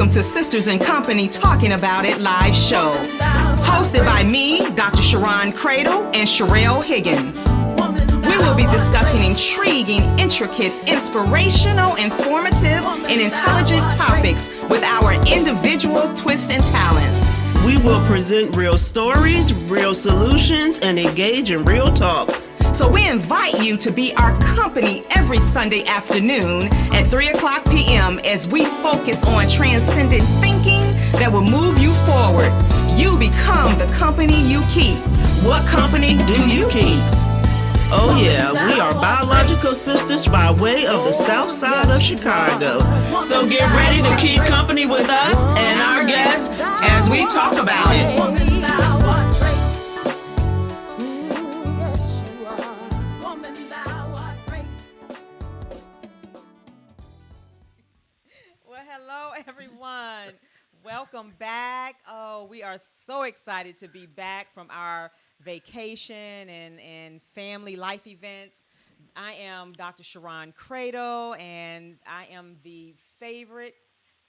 Welcome to Sisters in Company Talking About It live show. Hosted by me, Dr. Sharon Cradle and Sherelle Higgins. We will be discussing intriguing, intricate, inspirational, informative, and intelligent topics with our individual twists and talents. We will present real stories, real solutions, and engage in real talk. So we invite you to be our company every Sunday afternoon at 3 o'clock p.m. as we focus on transcendent thinking that will move you forward. You become the company you keep. What company do you keep? Oh yeah, we are biological sisters by way of the south side of Chicago. So get ready to keep company with us and our guests as we talk about it. Everyone, welcome back. Oh, we are so excited to be back from our vacation and family life events. I am Dr. Sharon Cradle, and I am the favorite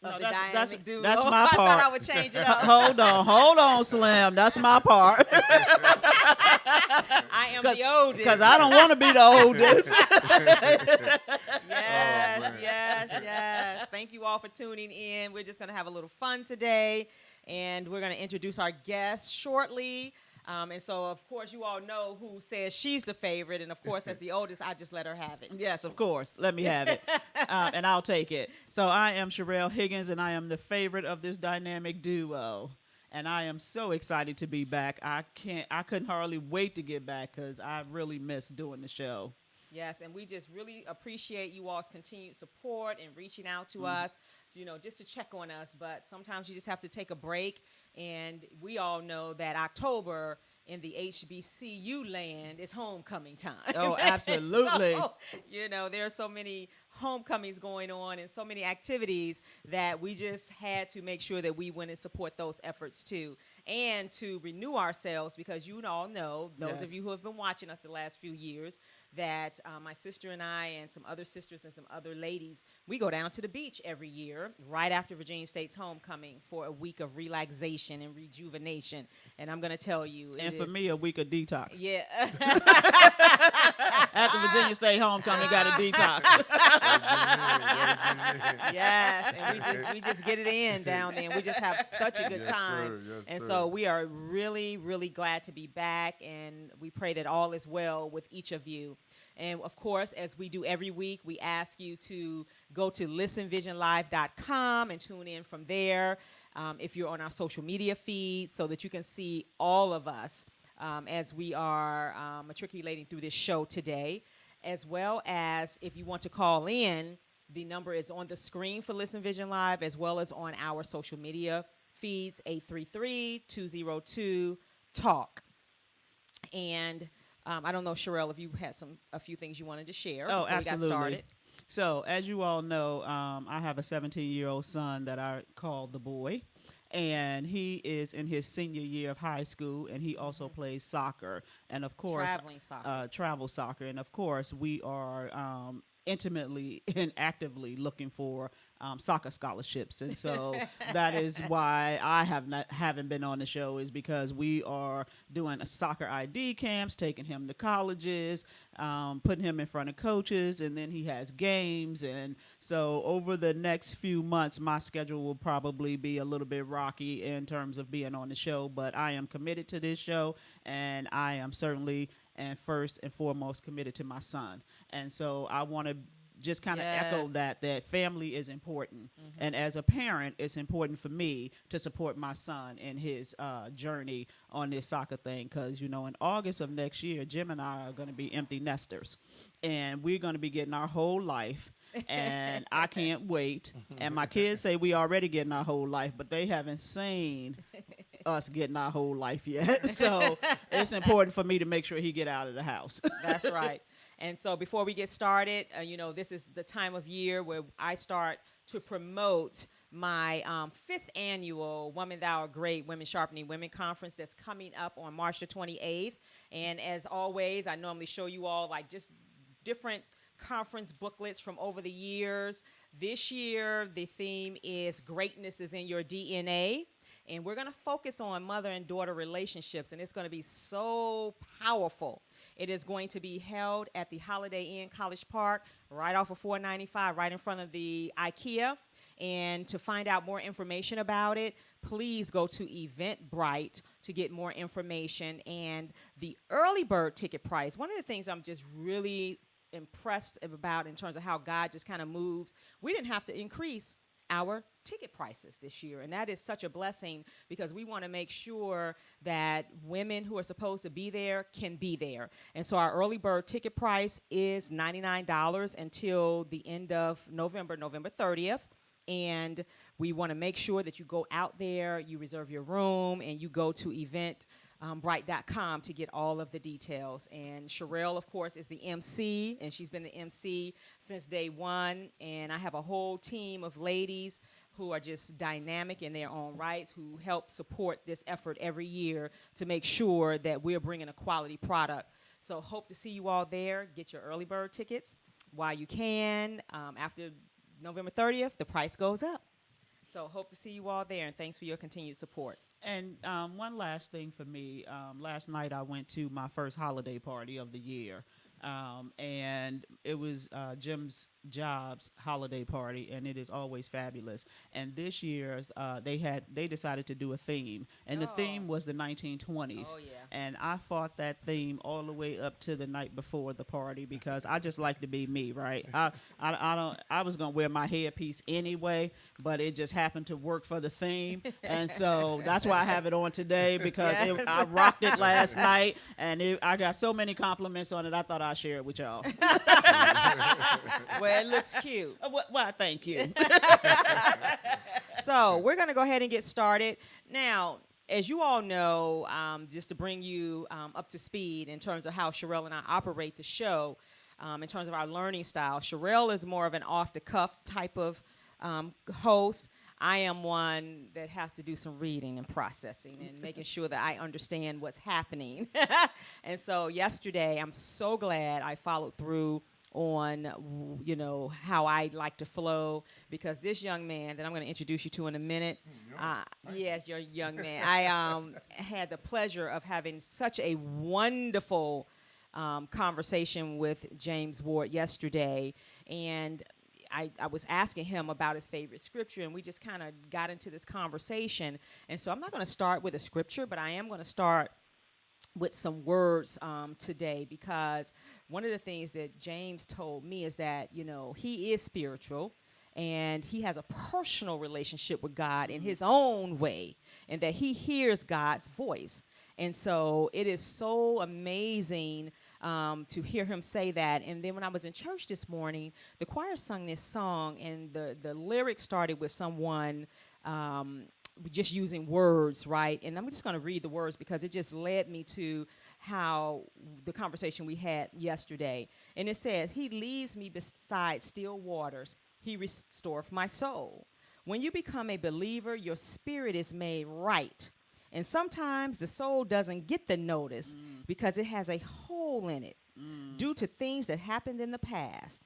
of the dynamic duo. That's my part. I thought I would change it up. Hold on, Slim. That's my part. I am the oldest. Because I don't want to be the oldest. Yes. Thank you all for tuning in. We're just going to have a little fun today, and we're going to introduce our guests shortly. And so, of course, you all know who says she's the favorite, and, of course, as the oldest, I just let her have it. Yes, of course. Let me have it, and I'll take it. So I am Sherelle Higgins, and I am the favorite of this dynamic duo. And I am so excited to be back. I couldn't hardly wait to get back because I really miss doing the show. Yes, and we just really appreciate you all's continued support and reaching out to us, just to check on us. But sometimes you just have to take a break, and we all know that October in the HBCU land is homecoming time. Oh, absolutely. So, there are so many homecomings going on and so many activities that we just had to make sure that we went and support those efforts too, and to renew ourselves, because you all know, those of you who have been watching us the last few years, that my sister and I and some other sisters and some other ladies, we go down to the beach every year right after Virginia State's homecoming for a week of relaxation and rejuvenation. And I'm going to tell you, for me, a week of detox. Yeah. After Virginia State homecoming, got a detox. Yes, and we just get it in down there, and we just have such a good time. So we are really, really glad to be back, and we pray that all is well with each of you. And, of course, as we do every week, we ask you to go to listenvisionlive.com and tune in from there if you're on our social media feed, so that you can see all of us as we are matriculating through this show today, as well as if you want to call in. The number is on the screen for Listen Vision Live, as well as on our social media feeds, 833-202-TALK. And I don't know, Sherelle, if you had a few things you wanted to share before absolutely. we got started. So, as you all know, I have a 17-year-old son that I call the boy, and he is in his senior year of high school, and he also plays soccer, and of course, travel soccer, and of course, we are intimately and actively looking for soccer scholarships, and so that is why I haven't been on the show, is because we are doing a soccer ID camps, taking him to colleges, putting him in front of coaches, and then he has games. And so over the next few months, my schedule will probably be a little bit rocky in terms of being on the show, but I am committed to this show, and I am certainly and first and foremost committed to my son. And so I want to just kind of echo that family is important. Mm-hmm. And as a parent, it's important for me to support my son in his journey on this soccer thing, because, in August of next year, Jim and I are going to be empty nesters, and we're going to be getting our whole life, and I can't wait. And my kids say we already getting our whole life, but they haven't seen us getting our whole life yet. So it's important for me to make sure he get out of the house. That's right. And so before we get started, this is the time of year where I start to promote my 5th annual Woman Thou Art Great Women Sharpening Women Conference that's coming up on March the 28th. And as always, I normally show you all just different conference booklets from over the years. This year, the theme is Greatness is in Your DNA. And we're going to focus on mother and daughter relationships, and it's going to be so powerful. It is going to be held at the Holiday Inn College Park, right off of 495, right in front of the IKEA. And to find out more information about it, please go to Eventbrite to get more information. And the early bird ticket price, one of the things I'm just really impressed about in terms of how God just kind of moves, we didn't have to increase our ticket prices this year, and that is such a blessing because we want to make sure that women who are supposed to be there can be there. And so our early bird ticket price is $99 until the end of November 30th. And we want to make sure that you go out there, you reserve your room, and you go to Eventbrite.com to get all of the details. And Sherelle, of course, is the MC, and she's been the MC since day one. And I have a whole team of ladies who are just dynamic in their own rights, who help support this effort every year to make sure that we're bringing a quality product. So hope to see you all there. Get your early bird tickets while you can. After November 30th, the price goes up. So hope to see you all there, and thanks for your continued support. And one last thing for me. Last night I went to my first holiday party of the year, and it was Jim's Jobs holiday party, and it is always fabulous. And this year's they decided to do a theme, and the theme was the 1920s. Oh, yeah. And I fought that theme all the way up to the night before the party because I just like to be me, right? I was gonna wear my hairpiece anyway, but it just happened to work for the theme, and so that's why I have it on today because Yes. I rocked it last night, and I got so many compliments on it. I thought I'd share it with y'all. Well, it looks cute. Well, thank you. So we're going to go ahead and get started. Now, as you all know, just to bring you up to speed in terms of how Sherelle and I operate the show, in terms of our learning style, Sherelle is more of an off-the-cuff type of host. I am one that has to do some reading and processing and making sure that I understand what's happening. And so yesterday, I'm so glad I followed through on, how I like to flow, because this young man that I'm going to introduce you to in a minute, yes, you're a young man. I had the pleasure of having such a wonderful conversation with James Ward yesterday, and I was asking him about his favorite scripture, and we just kind of got into this conversation. And so I'm not going to start with a scripture, but I am going to start with some words today, because one of the things that James told me is that, he is spiritual and he has a personal relationship with God in his own way, and that he hears God's voice. And so it is so amazing to hear him say that. And then when I was in church this morning, the choir sung this song, and the lyrics started with someone just using words, right? And I'm just going to read the words because it just led me to how the conversation we had yesterday. And it says, "He leads me beside still waters. He restoreth my soul." When you become a believer, your spirit is made right. And sometimes the soul doesn't get the notice because it has a hole in it due to things that happened in the past.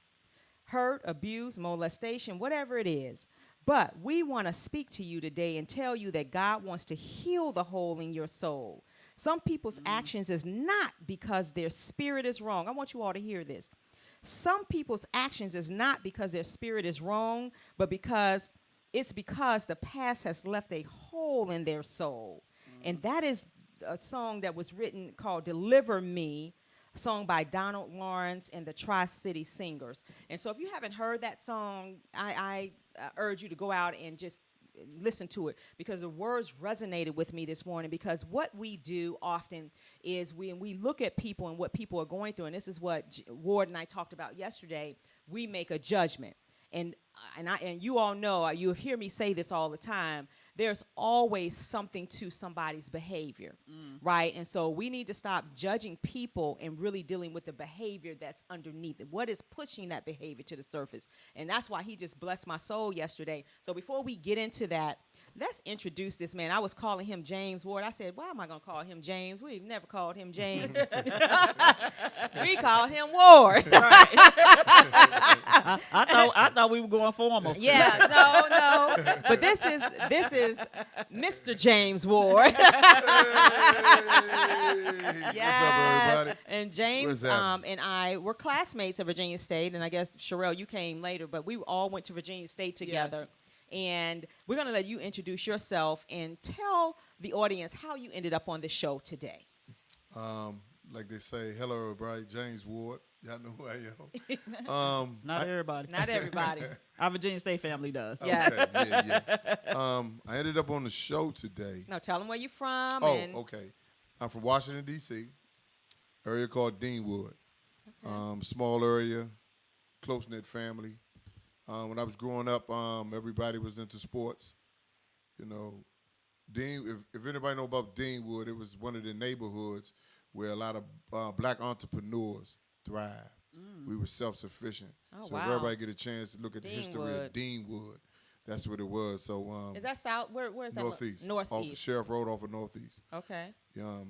Hurt, abuse, molestation, whatever it is. But we want to speak to you today and tell you that God wants to heal the hole in your soul. Some people's actions is not because their spirit is wrong. I want you all to hear this. Some people's actions is not because their spirit is wrong, but because the past has left a hole in their soul. And that is a song that was written called "Deliver Me," a song by Donald Lawrence and the Tri-City Singers. And so if you haven't heard that song, I urge you to go out and just listen to it, because the words resonated with me this morning. Because what we do often is when we look at people and what people are going through, and this is what Ward and I talked about yesterday, we make a judgment. And and you all know, you hear me say this all the time, there's always something to somebody's behavior, right? And so we need to stop judging people and really dealing with the behavior that's underneath it. What is pushing that behavior to the surface? And that's why he just blessed my soul yesterday. So before we get into that, let's introduce this man. I was calling him James Ward. I said, why am I going to call him James? We've never called him James. We called him Ward. Right. I thought we were going formal. Yeah, no. But this is Mr. James Ward. Hey, what's up, everybody? And James and I were classmates at Virginia State, and I guess Sherelle, you came later, but we all went to Virginia State together. Yes. And we're going to let you introduce yourself and tell the audience how you ended up on the show today. Like they say, hello, everybody. James Ward. Y'all know who I am. Not everybody. Not everybody. Our Virginia State family does. Yes. Okay, yeah. I ended up on the show today. No, tell them where you're from. Oh, and okay. I'm from Washington, D.C., area called Deanwood. Small area, close-knit family. When I was growing up, everybody was into sports. You know, if anybody know about Deanwood, it was one of the neighborhoods where a lot of black entrepreneurs thrive. We were self-sufficient. Oh, so wow. if everybody get a chance to look at the history of Deanwood, that's what it was. So is that south? Where is that? Northeast. Northeast. Off Sheriff Road off of Northeast. Okay.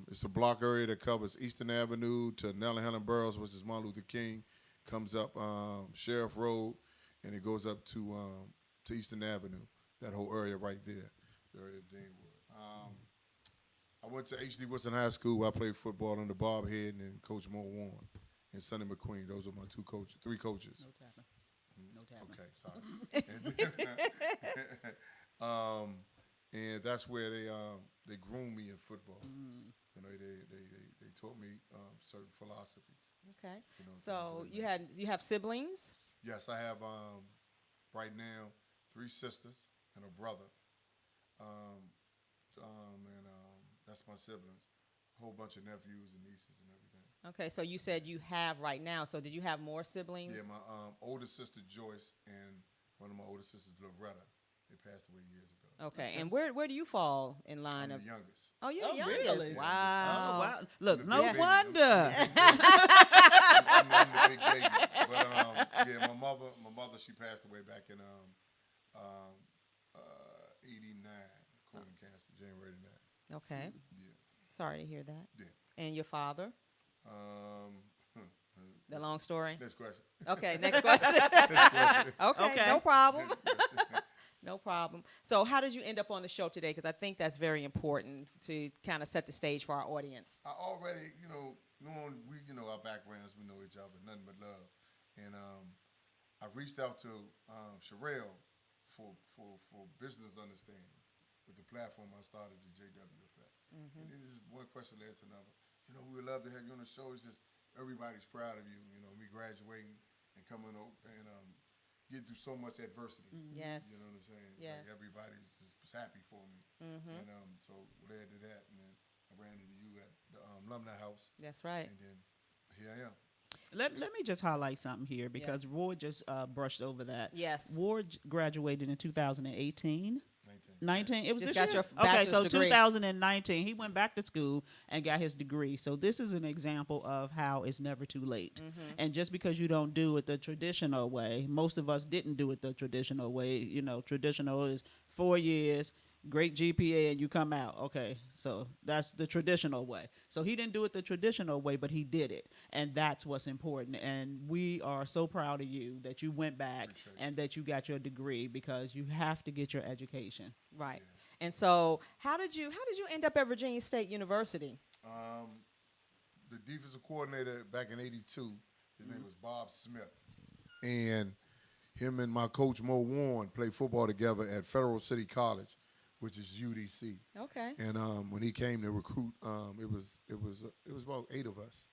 It's a block area that covers Eastern Avenue to Nellie Helen Burroughs, which is Martin Luther King, comes up Sheriff Road, and it goes up to Eastern Avenue, that whole area right there, the area of Deanwood. I went to H.D. Woodson High School where I played football under Bob Head and Coach Mo Warren and Sonny McQueen. Those are my three coaches. No tapping. No tapping. Okay, sorry. And that's where they groomed me in football. You know, they taught me certain philosophies. Okay. You know, So things like you have siblings? Yes, I have right now 3 sisters and a brother, and that's my siblings. A whole bunch of nephews and nieces and everything. Okay, so you said you have right now. So did you have more siblings? Yeah, my older sister Joyce and one of my older sisters Loretta. They passed away years ago. Okay, and where do you fall in line I'm of? the youngest. Oh, you're the Oh, youngest. really? Wow. Oh, wow. Look, no Yeah. wonder. I'm the big baby. But yeah, my mother, she passed away back in 89, colon cancer, January 9. Okay. Yeah. Sorry to hear that. Yeah. And your father? The long story? Next question. Okay, next question. Okay, no problem. No problem. So how did you end up on the show today? Because I think that's very important to kind of set the stage for our audience. I already, knowing our backgrounds, we know each other, nothing but love. And I reached out to Sherelle for business understanding with the platform I started, the JWFA. And then this is one question led to another. We would love to have you on the show. It's just everybody's proud of you. Me graduating and coming over and getting through so much adversity. Yes. You know what I'm saying? Yes. Like everybody's just happy for me. And so led to that. And then I ran into you at the alumni house. That's right. And then here I am. Let me just highlight something here because Ward just brushed over that. Yes. Ward graduated in 2018. 19. It was Just this got year? your bachelor's so degree. 2019, he went back to school and got his degree. So this is an example of how it's never too late. And just because you don't do it the traditional way, most of us didn't do it the traditional way. Traditional is 4 years, great GPA, and you come out. Okay, so that's the traditional way. So he didn't do it the traditional way, but he did it. And that's what's important. And we are so proud of you that you went back and that you got your degree because you have to get your education. Right. Yeah. And so how did you end up at Virginia State University? The defensive coordinator back in '82, his name was Bob Smith. And him and my coach Mo Warren played football together at Federal City College, which is UDC. Okay. And when he came to recruit, it was about 8 of us.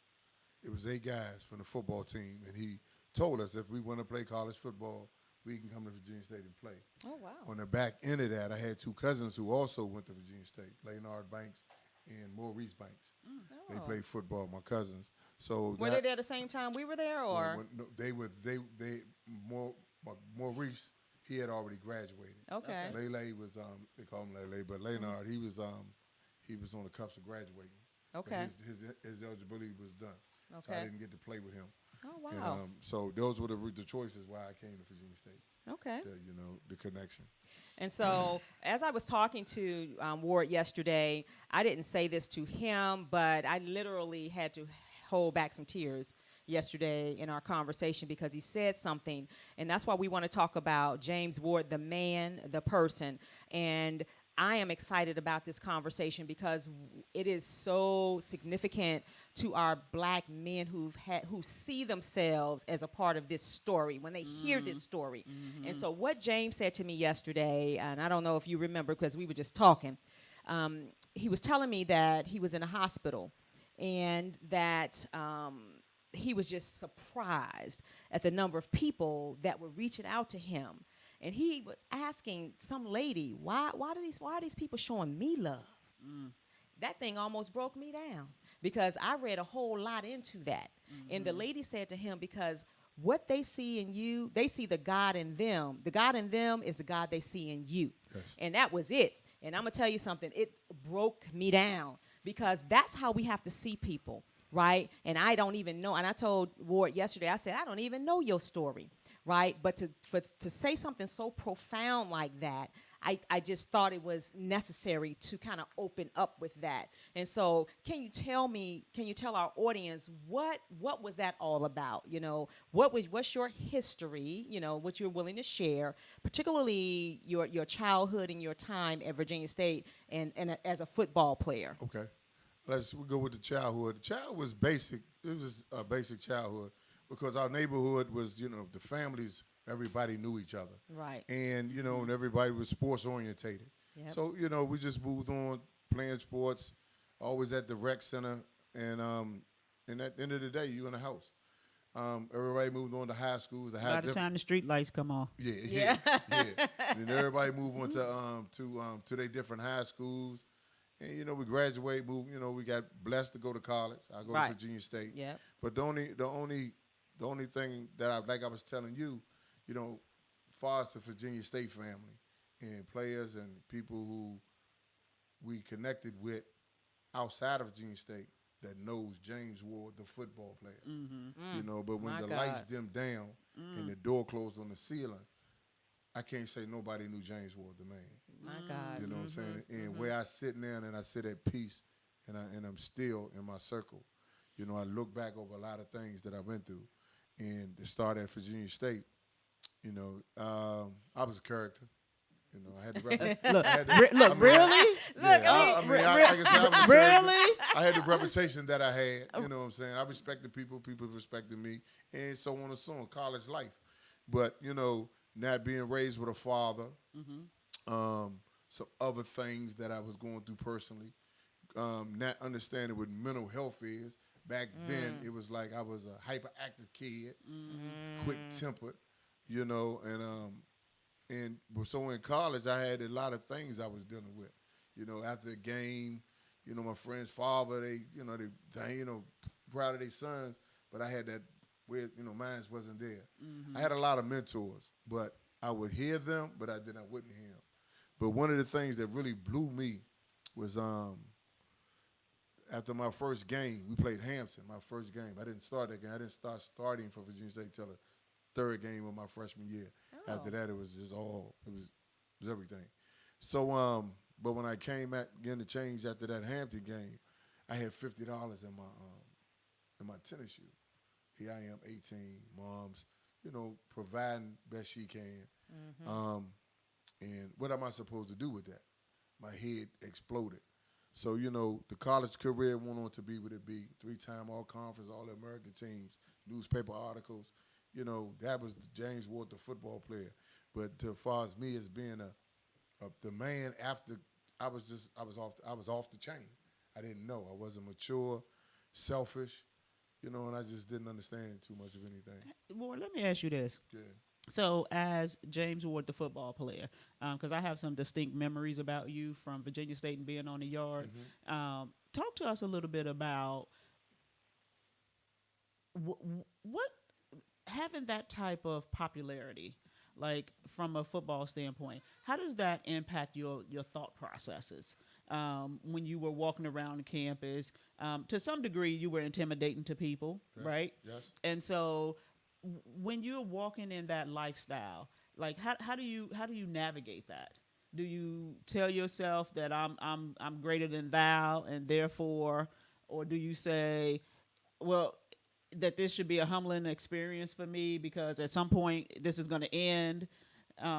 It was 8 guys from the football team, and he told us if we want to play college football, we can come to Virginia State and play. Oh, wow. On the back end of that, I had 2 cousins who also went to Virginia State, Leonard Banks and Maurice Banks. They played football, my cousins. So were they there at the same time we were there, or? No, they were. Maurice he had already graduated. Okay. Lele was they call him Lele, but Leonard he was on the cusp of graduating. Okay. His eligibility was done. So Okay. I didn't get to play with him. Oh, wow. And so those were the choices why I came to Virginia State. Okay. The connection. And so, as I was talking to Ward yesterday, I didn't say this to him, but I literally had to hold back some tears yesterday in our conversation because he said something. And that's why we want to talk about James Ward, the man, the person. And I am excited about this conversation because it is so significant to our black men who see themselves as a part of this story when they hear this story. And so what James said to me yesterday, and I don't know if you remember because we were just talking, he was telling me that he was in a hospital and that he was just surprised at the number of people that were reaching out to him. And he was asking some lady, why are these people showing me love? That thing almost broke me down because I read a whole lot into that. And the lady said to him, because what they see in you, they see the God in them. The God in them is the God they see in you. Yes. And that was it. And I'm going to tell you something. It broke me down because that's how we have to see people, right? And I don't even know. And I told Ward yesterday, I said, I don't even know your story. Right, but to say something so profound like that, I just thought it was necessary to kind of open up with that. And so, can you tell our audience what was that all about? What's your history? What you're willing to share, particularly your childhood and your time at Virginia State and as a football player. Okay, we go with the childhood. The child was basic. It was a basic childhood. Because our neighborhood was, the families, everybody knew each other. Right. And, and everybody was sports orientated. Yep. So, we just moved on playing sports, always at the rec center. And at the end of the day, you in the house. Everybody moved on to high schools. By the time the street lights come on. Yeah. And everybody moved on to their different high schools. And, we graduate, we got blessed to go to college. I go to Virginia State. Yep. But the only thing that I was telling you, far as the Virginia State family and players and people who we connected with outside of Virginia State that knows James Ward, the football player. But when the lights dimmed down and the door closed on the ceiling, I can't say nobody knew James Ward, the man. My God. You know what I'm saying? And where I sit now and I sit at peace and I'm still in my circle. I look back over a lot of things that I went through. And to start at Virginia State, I was a character. I had to Look, really? Really? I had the reputation that I had. You know what I'm saying? I respected people. People respected me. And so on and so on. College life. But, not being raised with a father, some other things that I was going through personally, not understanding what mental health is. Back then, it was like I was a hyperactive kid, quick-tempered, and so in college, I had a lot of things I was dealing with. After a game, my friend's father, they proud of their sons, but I had that where, mine wasn't there. I had a lot of mentors, but I would hear them, but I wouldn't hear them. But one of the things that really blew me was after my first game, we played Hampton, my first game. I didn't start that game. I didn't start starting for Virginia State until the third game of my freshman year. Oh. After that, it was just it was everything. So, but when I came getting the change after that Hampton game, I had $50 in my tennis shoe. Here I am, 18, mom's, providing best she can. And what am I supposed to do with that? My head exploded. So, the college career went on to be what it be. 3-time all-conference, all-American teams, newspaper articles. That was James Ward, the football player. But as far as me as being the man after, I was off the chain. I didn't know. I wasn't mature, selfish, and I just didn't understand too much of anything. Ward, let me ask you this. Yeah. So, as James Ward, the football player, because I have some distinct memories about you from Virginia State and being on the yard, talk to us a little bit about what having that type of popularity like from a football standpoint, how does that impact your thought processes? When you were walking around campus, to some degree, you were intimidating to people, right? Yes. And so, when you're walking in that lifestyle, like how do you navigate that? Do you tell yourself that I'm greater than thou, and therefore, or do you say, well, that this should be a humbling experience for me because at some point this is going to end?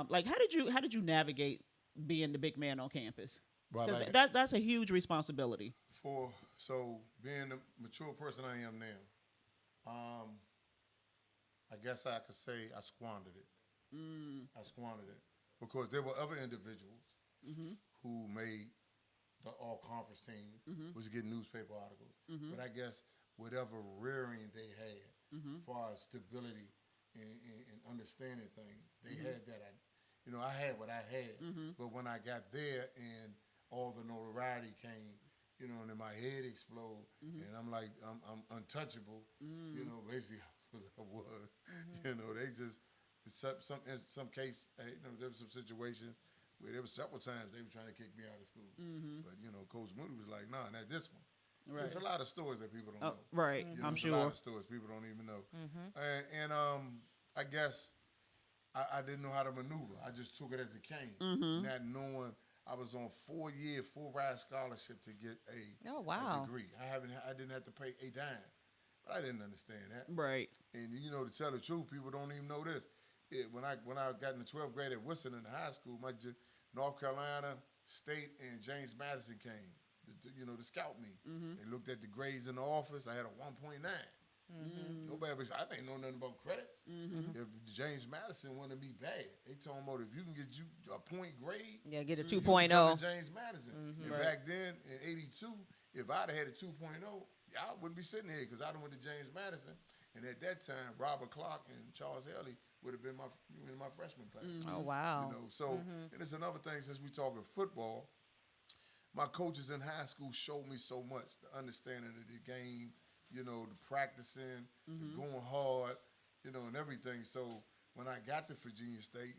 Like, how did you navigate being the big man on campus? Well, Because like that's a huge responsibility. so being the mature person I am now, I guess I could say I squandered it. I squandered it because there were other individuals who made the all conference team, was getting newspaper articles. But I guess whatever rearing they had, as far as stability and understanding things, they had that. I had what I had. But when I got there and all the notoriety came, and then my head exploded, and I'm like, I'm untouchable. Basically, I was. They just in some case, there were some situations where there were several times they were trying to kick me out of school. But Coach Moody was like, nah, not this one. So Right. there's a lot of stories that people don't know. Right, I'm there's sure. a lot of stories people don't even know. And I guess I didn't know how to maneuver. I just took it as it came, not knowing I was on 4-year full ride scholarship to get a degree. I didn't have to pay a dime, but I didn't understand that. Right. And to tell the truth, people don't even know this. When I got in the 12th grade at Woodson in the high school, North Carolina State and James Madison came, to scout me. They looked at the grades in the office. I had a 1.9. Nobody ever. I didn't know nothing about credits. If James Madison wanted me bad, they told me if you can get you a point grade, get a you 2.0. can come to James Madison. And back then in '82, if I'd had a 2.0, I wouldn't be sitting here because I went to James Madison. And at that time, Robert Clark and Charles Haley would have been my freshman class. Oh, wow. And it's another thing since we talking football. My coaches in high school showed me so much, the understanding of the game, the practicing, the going hard, and everything. So when I got to Virginia State,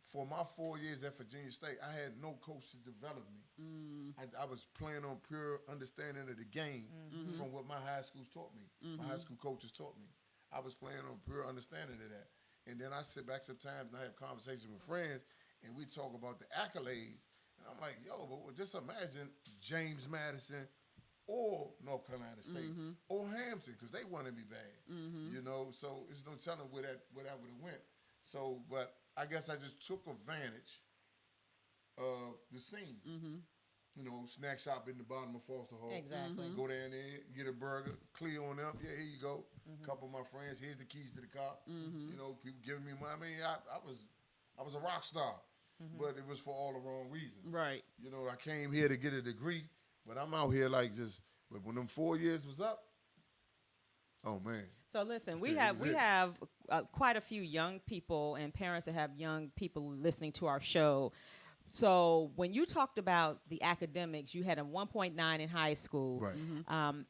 for my 4 years at Virginia State, I had no coach to develop me. I was playing on pure understanding of the game from what my high schools taught me. My high school coaches taught me. I was playing on pure understanding of that. And then I sit back sometimes and I have conversations with friends, and we talk about the accolades. And I'm like, but just imagine James Madison or North Carolina State or Hampton, because they wanted me bad. So it's no telling where that would have went. So, but I guess I just took advantage of the scene. Snack shop in the bottom of Foster Hall. Exactly. Go down there, get a burger, clear on up. Yeah, here you go. A couple of my friends, here's the keys to the car. People giving me money. I mean, I was a rock star, but it was for all the wrong reasons. Right. I came here to get a degree, but I'm out here but when them 4 years was up, oh man. So listen, we have quite a few young people and parents that have young people listening to our show. So when you talked about the academics, you had a 1.9 in high school, right?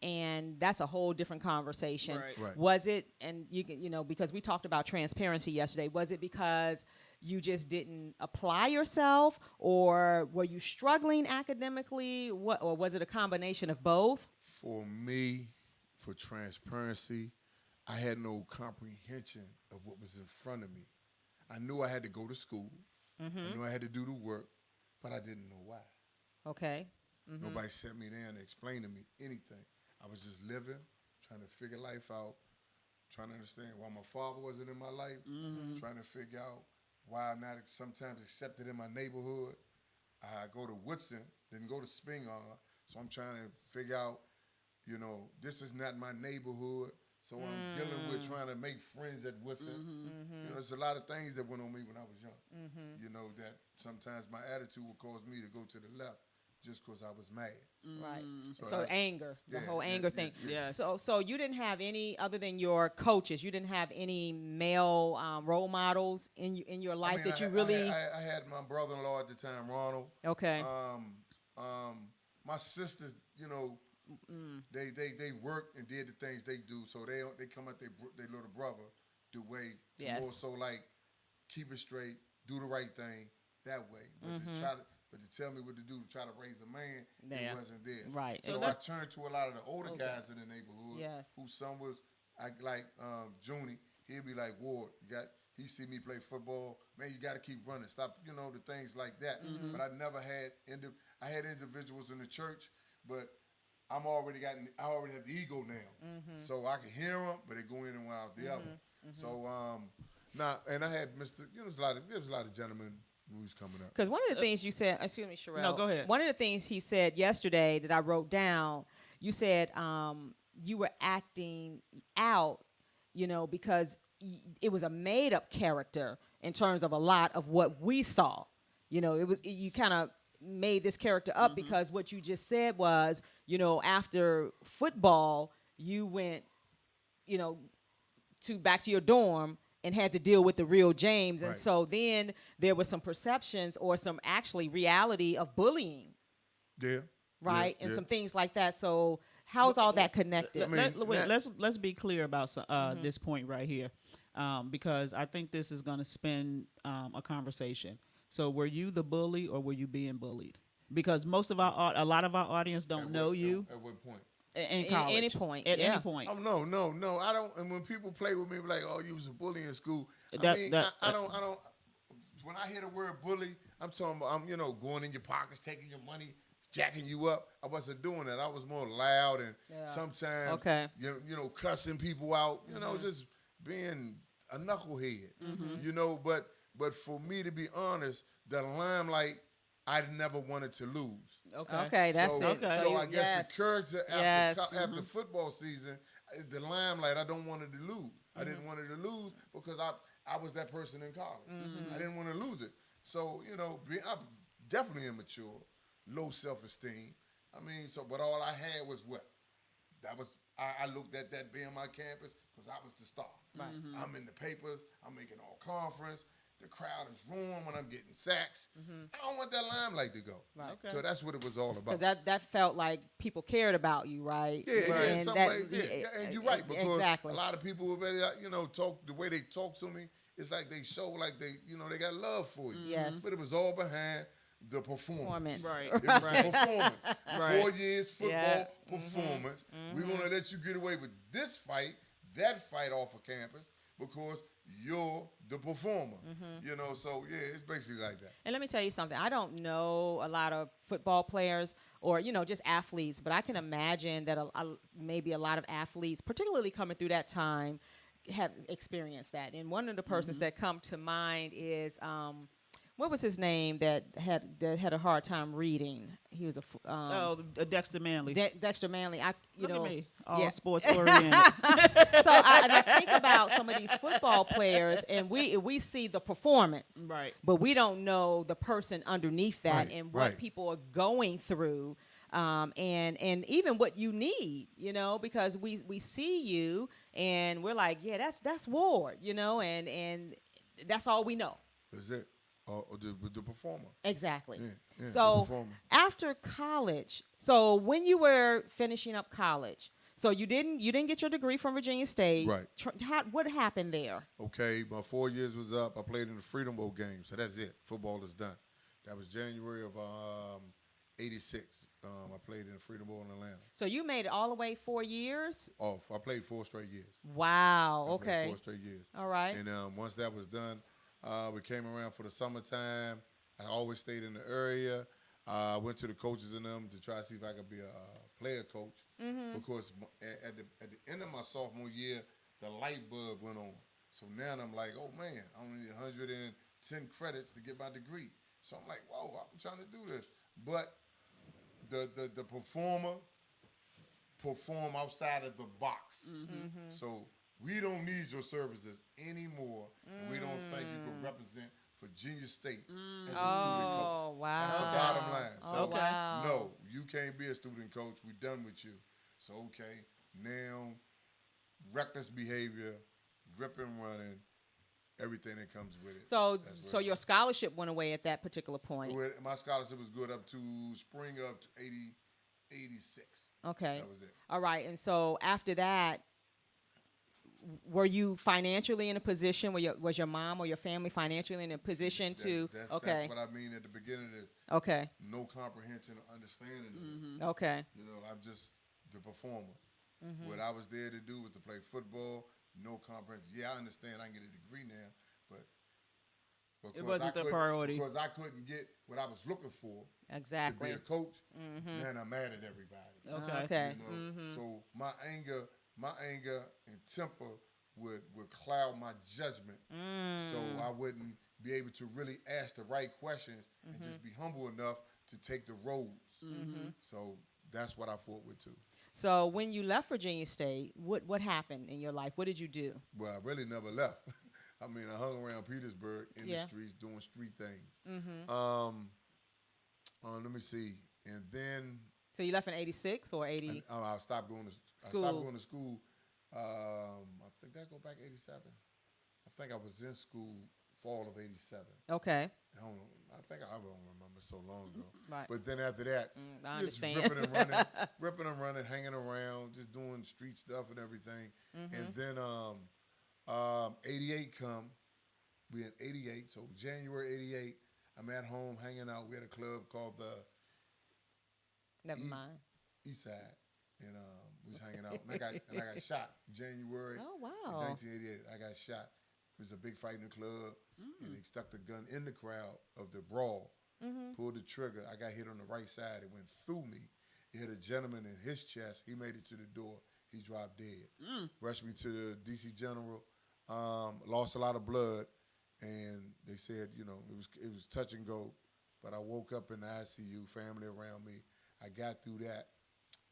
And that's a whole different conversation. Right. Was it? And because we talked about transparency yesterday, was it because you just didn't apply yourself, or were you struggling academically? Or was it a combination of both? For me, for transparency, I had no comprehension of what was in front of me. I knew I had to go to school. I knew I had to do the work, but I didn't know why. Okay. Nobody sat me down to explain to me anything. I was just living, trying to figure life out, trying to understand why my father wasn't in my life, trying to figure out why I'm not sometimes accepted in my neighborhood. I go to Woodson, didn't go to Spingarn, so I'm trying to figure out, this is not my neighborhood. So I'm dealing with trying to make friends at Woodson. There's a lot of things that went on me when I was young. That sometimes my attitude would cause me to go to the left just because I was mad. Right. So anger, the whole anger thing. Yes. So you didn't have any, other than your coaches, you didn't have any male role models in your life that you really. I had my brother-in-law at the time, Ronald. Okay. My sisters, they worked and did the things they do. So they come at their little brother the way to Yes. more so like keep it straight, do the right thing that way. But to tell me what to do to try to raise a man, Yeah. it wasn't there. Right. So I turned to a lot of the older guys in the neighborhood Yes. whose son was like Junie. He'd be like, Ward, he see me play football, man, you got to keep running. Stop, the things like that. But I never had, I had individuals in the church, but I already have the ego now. So I can hear them, but they go in and one out the other. So, and I had there was a lot of gentlemen who was coming up. Because one of the things you said, excuse me, Sherelle. No, go ahead. One of the things he said yesterday that I wrote down, you said you were acting out, because it was a made-up character in terms of a lot of what we saw. You kind of made this character up because what you just said was, after football, you went, back to your dorm and had to deal with the real James. And so then there was some perceptions or some actually reality of bullying. Yeah. Right? Yeah, and yeah. some things like that. So how's all that connected? Let's be clear about this point right here, because I think this is going to spin a conversation. So were you the bully or were you being bullied? Because a lot of our audience don't know you. At what point? In college. Any point. At yeah. any point. Oh no! I don't. And when people play with me, like, "Oh, you was a bully in school." I don't. When I hear the word bully, I'm talking about going in your pockets, taking your money, jacking you up. I wasn't doing that. I was more loud and sometimes, cussing people out. Just being a knucklehead. But for me to be honest, the limelight I never wanted to lose. Okay, that's it. Okay. So I guess the character after football season, the limelight I don't want it to lose. I didn't want it to lose because I was that person in college. I didn't want to lose it. So I'm definitely immature, low self-esteem. But all I had was what? That was I looked at that being my campus because I was the star. Right. I'm in the papers. I'm making all conference. The crowd is roaring when I'm getting sacks. I don't want that limelight to go. Right. Okay. So that's what it was all about. Because that felt like people cared about you, right? Yeah, in And some that- ways, yeah. And you're right, because exactly. a lot of people would talk the way they talk to me. It's like they show like they got love for you. Yes. But it was all behind the performance. Right. It was the performance. Right. 4 years football Yeah. performance. We're gonna let you get away with this fight, that fight off of campus because you're the performer. So yeah, it's basically like that. And let me tell you something. I don't know a lot of football players or, just athletes, but I can imagine that maybe a lot of athletes, particularly coming through that time, have experienced that. And one of the persons that come to mind is, what was his name that had a hard time reading? He was Dexter Manley. Dexter Manley. Look at me, all yeah. sports oriented. So I think about some of these football players, and we see the performance, Right. but we don't know the person underneath that Right, and what right. people are going through, and even what you need, because we see you and we're like, yeah, that's Ward, and that's all we know. That's it. The performer. Exactly. Yeah, the so performer. after college, so when you were finishing up college, so you didn't get your degree from Virginia State. Right. What happened there? Okay, my 4 years was up. I played in the Freedom Bowl game, so that's it. Football is done. That was January of '86. I played in the Freedom Bowl in Atlanta. So you made it all the way 4 years? I played 4 straight years. Wow. I played Okay. 4 straight years. All right. And once that was done, we came around for the summertime. I always stayed in the area. I went to the coaches and them to try to see if I could be a player coach. Because at the end of my sophomore year, the light bulb went on. So now I'm like, oh man, I only need 110 credits to get my degree. So I'm like, whoa, I'm trying to do this. But the performer perform outside of the box. So we don't need your services anymore, and we don't think you can represent Virginia State as a student coach. Oh, wow. That's the bottom line. So Oh, wow. no, you can't be a student coach. We're done with you. So okay, now reckless behavior, ripping, running, everything that comes with it. So That's where your scholarship went away at that particular point. my scholarship was good up to spring of 86. Okay. That was it. All right. And so after that, were you financially in a position where was your mom or your family financially in a position to? That's what I mean at the beginning of this. Okay. No comprehension or understanding of this. Okay. You know, I'm just the performer. What I was there to do was to play football. No comprehension. Yeah, I understand. I can get a degree now, but It wasn't the priority. because I couldn't get what I was looking for. Exactly. To be a coach, then I'm mad at everybody. Okay. You know? So my anger and temper would cloud my judgment. So I wouldn't be able to really ask the right questions and just be humble enough to take the roads. So that's what I fought with too. So when you left Virginia State, what happened in your life? What did you do? Well, I really never left. I mean, I hung around Petersburg in the streets doing street things. Let me see. And then... So you left in 86 or 80? I stopped going to school. I stopped going to school. I think that go back 87. I think I was in school fall of 87. Okay. I don't know. I don't remember so long ago. Right. But then after that, I just understand. ripping and running, hanging around, just doing street stuff and everything. And then 88 come. We in 88, so January 88, I'm at home hanging out. We had a club called the Never mind. East Side. And we was hanging out. And I got shot January 1988. I got shot. It was a big fight in the club, and they stuck the gun in the crowd of the brawl, pulled the trigger. I got hit on the right side. It went through me. It hit a gentleman in his chest. He made it to the door. He dropped dead. Rushed me to the D.C. General. Lost a lot of blood, and they said, you know, it was touch and go. But I woke up in the ICU, family around me. I got through that.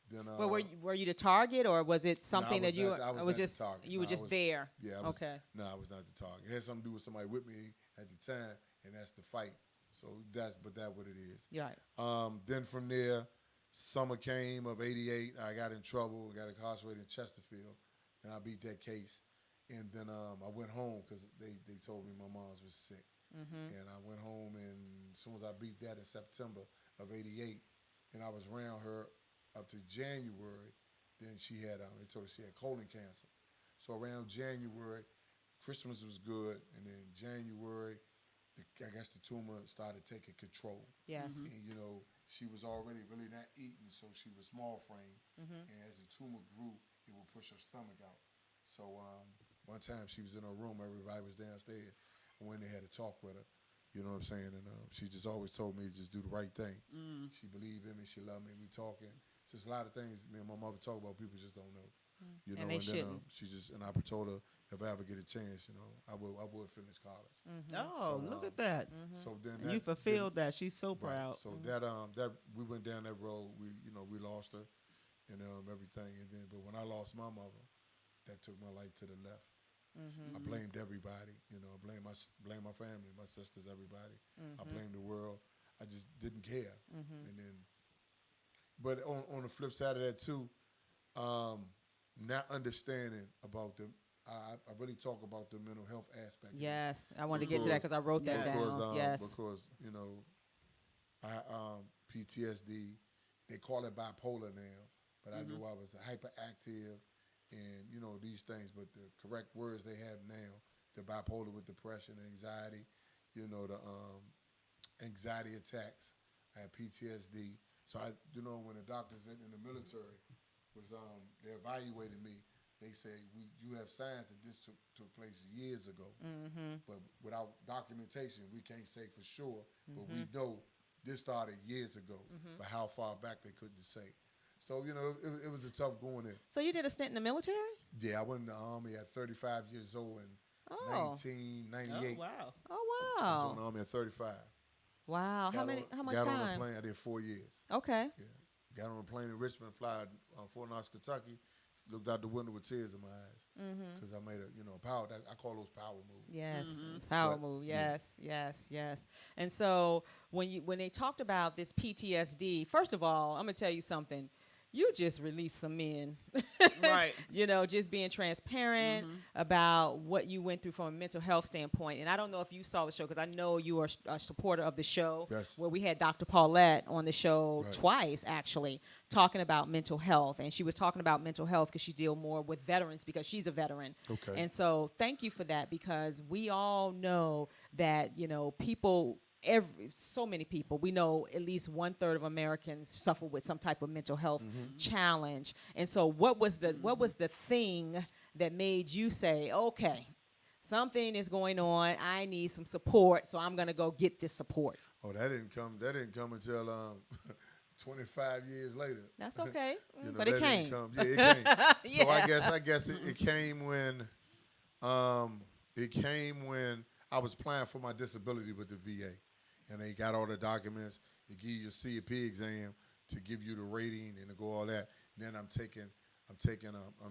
Then, well, were you the target, or was it something that you I was not just the target. you were just there? Yeah. Okay. No, I was not the target. It had something to do with somebody with me at the time, and that's the fight. So that's what it is. You're right. Then from there, summer came of '88. I got in trouble. Got incarcerated in Chesterfield, and I beat that case. And then I went home because they told me my mom was sick. And I went home, and as soon as I beat that in September of '88, and I was around her up to January, then she had, they told her she had colon cancer. So around January, Christmas was good, and then January, I guess the tumor started taking control. Yes. And, you know, she was already really not eating, so she was small frame. And as the tumor grew, it would push her stomach out. So one time she was in her room, everybody was downstairs, and when they had a talk with her, you know what I'm saying? And she just always told me to just do the right thing. She believed in me. She loved me. We talking. It's just a lot of things me and my mother talk about. People just don't know. You know, and they then she just, and I told her if I ever get a chance, you know, I would finish college. Oh, so, look at that. So then you fulfilled that. She's so proud. Right. So that we went down that road. We lost her, and everything. And then, but when I lost my mother, that took my life to the left. I blamed everybody, you know. I blame my family, my sisters, everybody. I blamed the world. I just didn't care. And then, but on the flip side of that too, not understanding about them. I really talk about the mental health aspect. Yes, I wanted to get to that because I wrote that down. Yes, because you know, PTSD. They call it bipolar now, but I knew I was hyperactive. And, you know, these things, but the correct words they have now, the bipolar with depression, anxiety, you know, the anxiety attacks. I had PTSD. So, you know, when the doctors in the military was, they evaluated me, they say, you have signs that this took place years ago. But without documentation, we can't say for sure, but we know this started years ago. But how far back they couldn't say. So, you know, it was a tough going in. So you did a stint in the military? Yeah, I went in the Army at 35 years old in 1998. Oh, wow. Oh, wow. I joined the Army at 35. Wow. How much got time? on a plane. I did 4 years. Okay. Yeah. Got on a plane in Richmond, fly Fort Knox, Kentucky. Looked out the window with tears in my eyes. Because I made a power, I call those power moves. Yes, power move. Yes, yes. And so when they talked about this PTSD, first of all, I'm going to tell you something. you just released some men. Right. Just being transparent about what you went through from a mental health standpoint. And I don't know if you saw the show, because I know you are a supporter of the show. Yes. Where we had Dr. Paulette on the show Right. twice, actually, talking about mental health. And she was talking about mental health because she deals more with veterans, because she's a veteran. Okay. And so thank you for that, because we all know that, people, so many people, we know at least 1/3 of Americans suffer with some type of mental health challenge. And so what was the thing that made you say, okay, something is going on, I need some support, so I'm going to go get this support? Oh, that didn't come until 25 years later. That's okay. But that it didn't came. come. Yeah, it came. Yeah. So I guess it came when I was applying for my disability with the VA, and they got all the documents. They give you a CEP exam to give you the rating and to go all that. And then I'm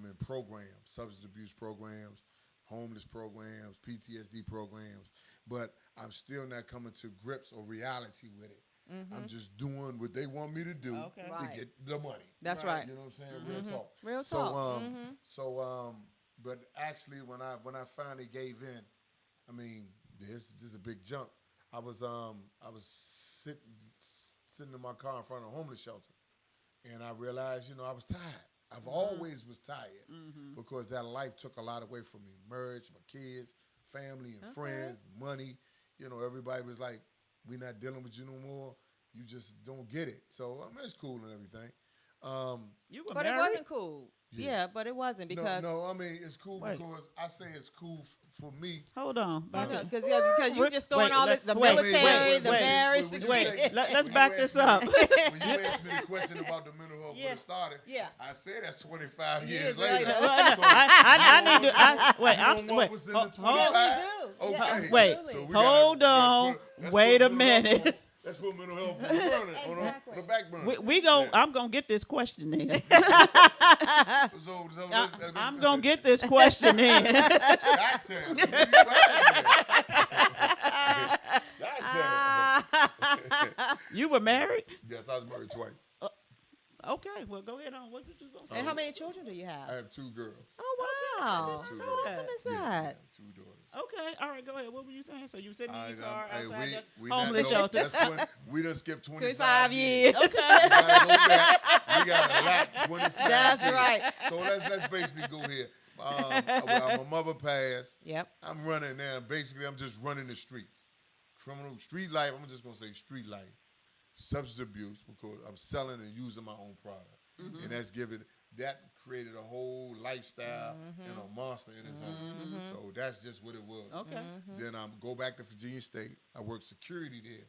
in programs, substance abuse programs, homeless programs, PTSD programs, but I'm still not coming to grips or reality with it. I'm just doing what they want me to do Okay. Right. to get the money. That's right. You know what I'm saying? Real talk. Real So, talk. but actually, when I finally gave in, I mean, this is a big jump. I was sitting in my car in front of a homeless shelter, and I realized, I was tired. I've always was tired because that life took a lot away from me. Marriage, my kids, family, and friends, money. Everybody was like, "We're not dealing with you no more. You just don't get it." So it's cool and everything. You were But married? it wasn't cool. Yeah. Yeah, but it wasn't, because No, I mean it's cool Wait. because I say it's cool for me. Hold on. Back up. because you just throwing Wait, all this, let- the wait, military, wait, the wait, marriage. wait. Let's When back you this asked up. me- When you asked me the question about the mental health when it started, Yeah. I said that's 25 Years years later. later. Well, So I need to. Wait, you I'm don't wait. want what's in the Hold, 25? do. Okay. Wait, So we hold gotta- on. let's Wait a mental health minute. Let's put mental health on the burner, on the back burner. we go. Yeah. I'm gonna get this question in. So I'm gonna get this question in. Shot town. You be Shot town. You were married? Yes, I was married twice. Okay. Well, go ahead on. What you gonna say? And how many children do you have? I have 2 girls. Oh, wow. Two How girls. awesome is Yeah, I that? have 2 daughters. Okay. All right. Go ahead. What were you saying? So you were sitting in your car outside we the not homeless know- shelter. we done skipped 25 years. We gotta go back. We got a lot. 25 That's years. right. So let's basically go here. My mother passed. Yep. I'm running now. Basically, I'm just running the streets. Criminal street life. I'm just gonna say street life. Substance abuse, because I'm selling and using my own product, and that created a whole lifestyle and a monster in its own. So that's just what it was. Okay. Then I go back to Virginia State. I worked security there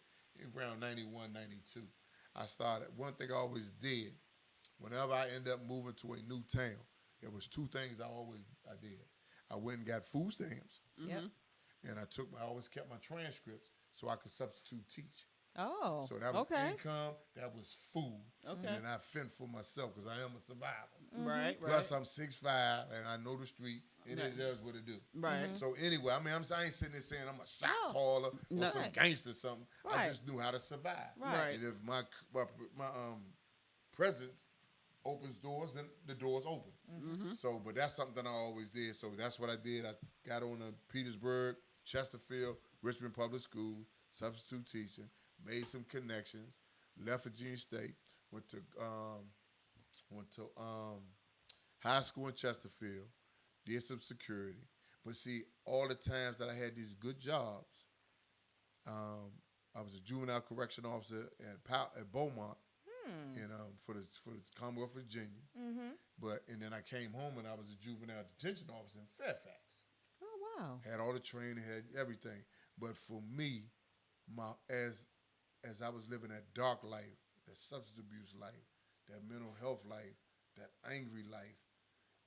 around 91, 92. I started, one thing I always did, whenever I end up moving to a new town, there was 2 things I did. I went and got food stamps, Yep. and I always kept my transcripts so I could substitute teach. Oh, So that was okay. income, that was food. Okay. And then I fend for myself because I am a survivor. Right. Plus, I'm 6'5", and I know the street, and Right. it does what it do. Right. So anyway, I mean, I ain't sitting there saying I'm a shot No. caller or No. some gangster or something. I Right. just knew how to survive. Right. And if my presence opens doors, then the doors open. So, but that's something I always did. So that's what I did. I got on to Petersburg, Chesterfield, Richmond Public Schools, substitute teaching, made some connections, left Virginia State, went to high school in Chesterfield, did some security. But see, all the times that I had these good jobs, I was a juvenile correction officer at Beaumont, and for the Commonwealth of Virginia. And then I came home and I was a juvenile detention officer in Fairfax. Oh, wow. Had all the training, had everything. But for me, as I was living that dark life, that substance abuse life, that mental health life, that angry life,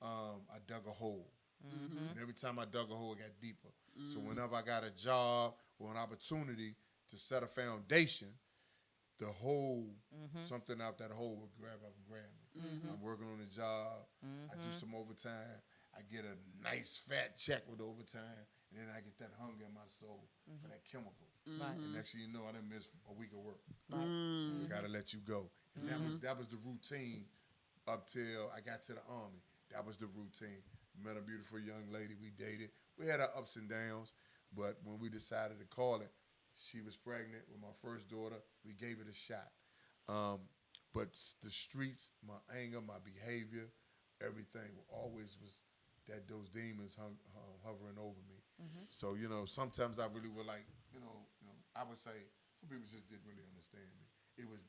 I dug a hole. And every time I dug a hole, it got deeper. So whenever I got a job or an opportunity to set a foundation, the hole, something out that hole would grab up and grab me. I'm working on a job. I do some overtime. I get a nice fat check with overtime, and then I get that hunger in my soul for that chemical. Right. And next thing you know, I done missed a week of work. Right. We got to let you go. And that was the routine up till I got to the Army. That was the routine. Met a beautiful young lady. We dated. We had our ups and downs, but when we decided to call it, she was pregnant with my first daughter. We gave it a shot. But the streets, my anger, my behavior, everything always was that those demons hovering over me. So, sometimes I really would like, I would say some people just didn't really understand me. It was,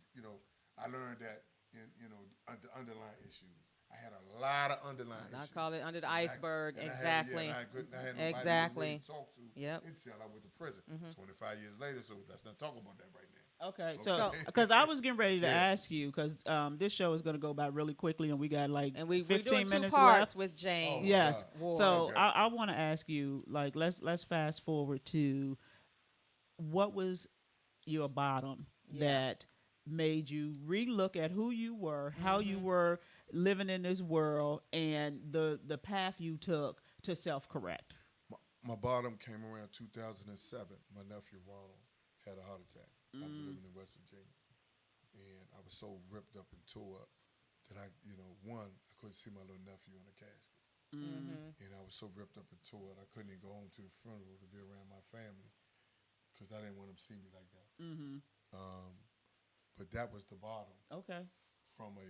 I learned that in, the underlying issues. I had a lot of underlying issues. I call it under the iceberg. Exactly. I had nobody Exactly. to talk to Yep. until I went to prison. 25 years later, so let's not talk about that right now. Okay, so because I was getting ready to ask you, because this show is going to go by really quickly, and we got like and we 15 doing 2 minutes parts left. with James. Yes. Ward. So Okay. I want to ask you, like, let's fast forward to what was your bottom that made you relook at who you were, how you were living in this world, and the path you took to self-correct. My bottom came around 2007. My nephew Ronald had a heart attack. I was living in West Virginia, and I was so ripped up and tore up that I couldn't see my little nephew in the casket, and I was so ripped up and tore up I couldn't even go home to the funeral to be around my family because I didn't want them to see me like that. But that was the bottom. Okay. From a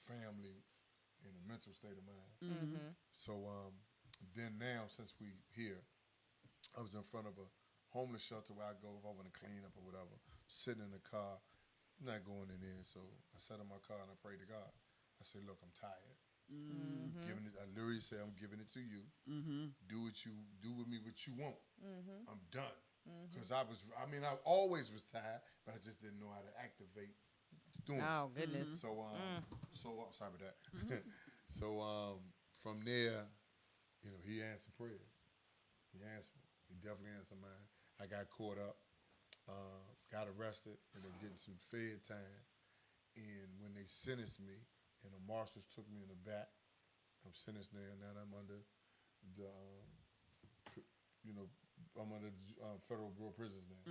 family in a mental state of mind. So then now, since we here, I was in front of a homeless shelter where I go if I want to clean up or whatever, sitting in the car. I'm not going in there. So I sat in my car and I prayed to God. I said, look, I'm tired. I literally said, I'm giving it to you. Do with me what you want. I'm done. Because I always was tired, but I just didn't know how to activate doing it. Oh, goodness. So sorry about that. So from there, he answered prayers. He answered. He definitely answered mine. I got caught up, got arrested, and then getting some fed time. And when they sentenced me, and the marshals took me in the back, I'm sentenced there. Now I'm under the, I'm under the Federal Bureau of Prisons now.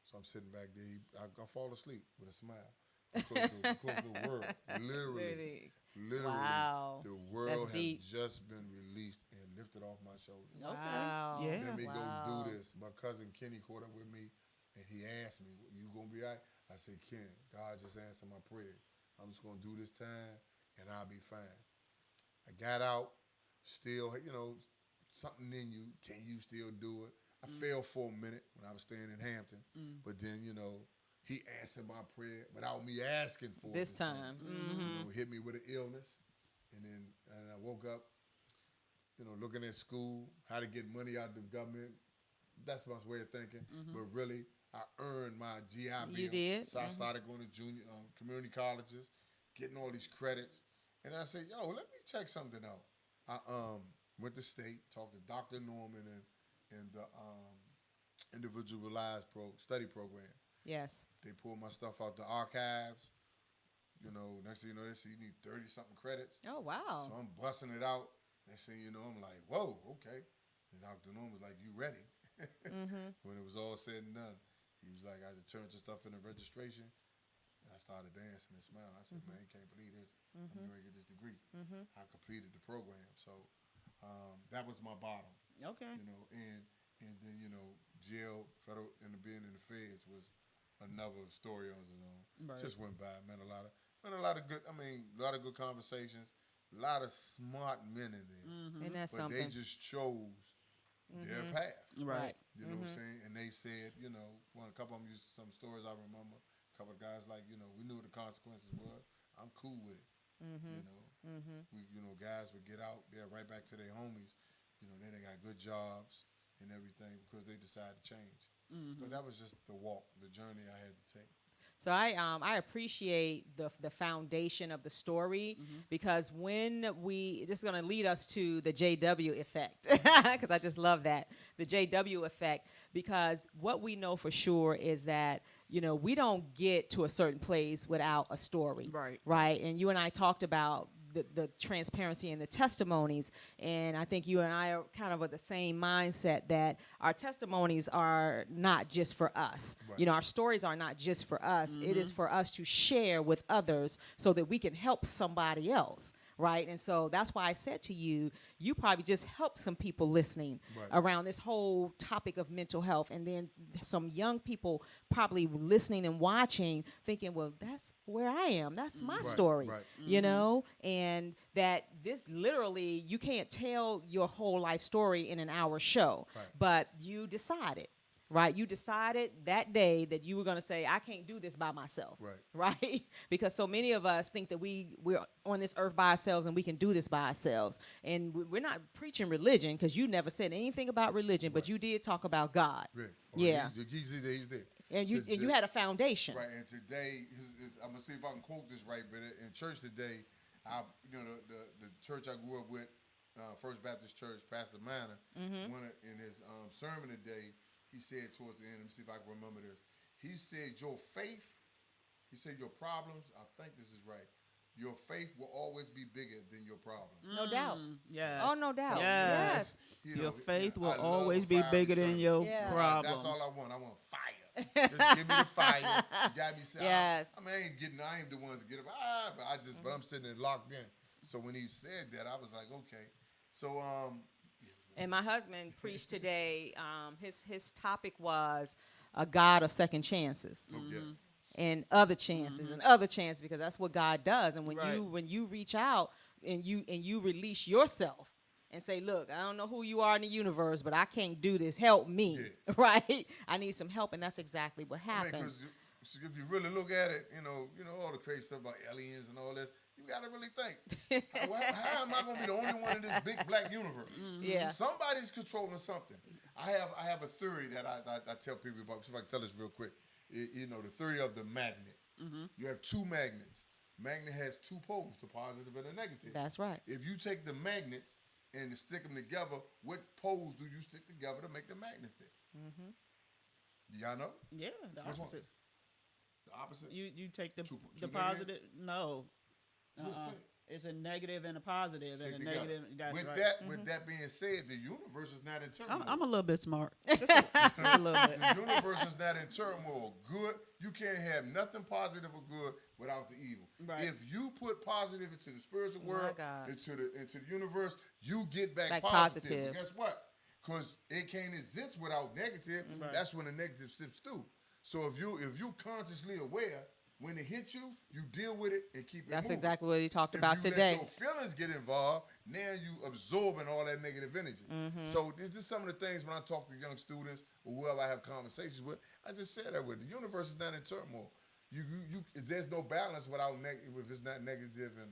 So I'm sitting back there. I fall asleep with a smile. Because the world, literally, wow. the world That's has just been released and lifted off my shoulders. Wow. Yeah. Let me go do this. My cousin Kenny caught up with me, and he asked me, "You gonna be all right?" I said, "Ken, God just answered my prayer. I'm just gonna do this time, and I'll be fine." I got out, still, something in you. Can you still do it? I fell for a minute when I was staying in Hampton, but then he answered my prayer without me asking for it. This time. Hit me with an illness. And then I woke up, looking at school, how to get money out of the government. That's my way of thinking. But really, I earned my GI Bill. You did? So I started going to junior community colleges, getting all these credits. And I said, let me check something out. I went to state, talked to Dr. Norman and the individualized study program. Yes. They pulled my stuff out the archives. Next thing you know, they say you need 30-something credits. Oh, wow. So I'm busting it out. Next thing you know, I'm like, whoa, okay. And Dr. Norman was like, you ready? When it was all said and done, he was like, I had to turn to stuff in the registration. And I started dancing and smiling. I said, man, you can't believe this. I'm going to get this degree. I completed the program. So that was my bottom. Okay. And then, jail, federal, and being in the feds was another story on its own. Right. Just went by. Met a lot of good conversations. A lot of smart men in there. And that's but something. they just chose their path. Right. You know what I'm saying? And they said, a couple of them used some stories I remember. A couple of guys like, we knew what the consequences were. I'm cool with it. We, guys would get out there right back to their homies. Then they got good jobs and everything because they decided to change. But that was just the walk, the journey I had to take. So I appreciate the foundation of the story because when this is going to lead us to the JW effect because I just love that, the JW effect, because what we know for sure is that, we don't get to a certain place without a story. Right. Right. And you and I talked about the transparency and the testimonies. And I think you and I are kind of of the same mindset that our testimonies are not just for us. Right. You know, our stories are not just for us. It is for us to share with others so that we can help somebody else. Right. And so that's why I said to you, you probably just helped some people listening around this whole topic of mental health. And then some young people probably listening and watching thinking, well, that's where I am. That's my story, you know, and that this literally, you can't tell your whole life story in an hour show, but you decided. Right, you decided that day that you were going to say, I can't do this by myself. Right, because so many of us think that we're on this earth by ourselves and we can do this by ourselves. And we're not preaching religion, because you never said anything about religion, but you did talk about God. Yeah, he's there. and you had a foundation. Right, and today, I'm gonna see if I can quote this right, but in church today, the church I grew up with, First Baptist Church, Pastor Manor, in his sermon today, he said towards the end, let me see if I can remember this. He said, your faith, he said, your problems, I think this is right, your faith will always be bigger than your problems. No doubt. Yes. Oh, no doubt. Yes. You know, Your faith will I love always a be fiery bigger than sermon. your Yeah. That's problems. all I want. I want fire. Just give me the fire. You got me saying, Yes. I ain't the ones to get up. But I'm sitting there locked in. So when he said that, I was like, okay. So, And my husband preached today. His topic was a God of second chances. And other chances and other chances, because that's what God does. And when you reach out and you release yourself and say, look, I don't know who you are in the universe, but I can't do this. Help me, right? I need some help, and that's exactly what happens. Because if you really look at it, you know all the crazy stuff about aliens and all this. You gotta really think. How am I gonna be the only one in this big black universe? Yeah. Somebody's controlling something. I have a theory that I tell people about. See if I can tell this real quick. The theory of the magnet. You have two magnets. Magnet has two poles, the positive and the negative. That's right. If you take the magnets and stick them together, what poles do you stick together to make the magnet stick? Do y'all know? Yeah, the Which one? opposite. The opposite? You take the Two positive. No. What's that? It's a negative and a positive, Stick and a together. negative. That's with right. With that being said, the universe is not in turmoil. I'm a little bit smart. Just a little bit. The universe is not in turmoil. Good, you can't have nothing positive or good without the evil. Right. If you put positive into the spiritual My world, God. into the universe, you get back Like positive. positive. But guess what? Because it can't exist without negative. Right. That's when the negative sips through. So if you consciously aware, when it hits you, you deal with it and keep it That's moving. exactly what he talked If about you today. let your feelings get involved, now you absorbing all that negative energy. So this is some of the things when I talk to young students or whoever I have conversations with, I just say that with. The universe is not in turmoil. There's no balance without if it's not negative and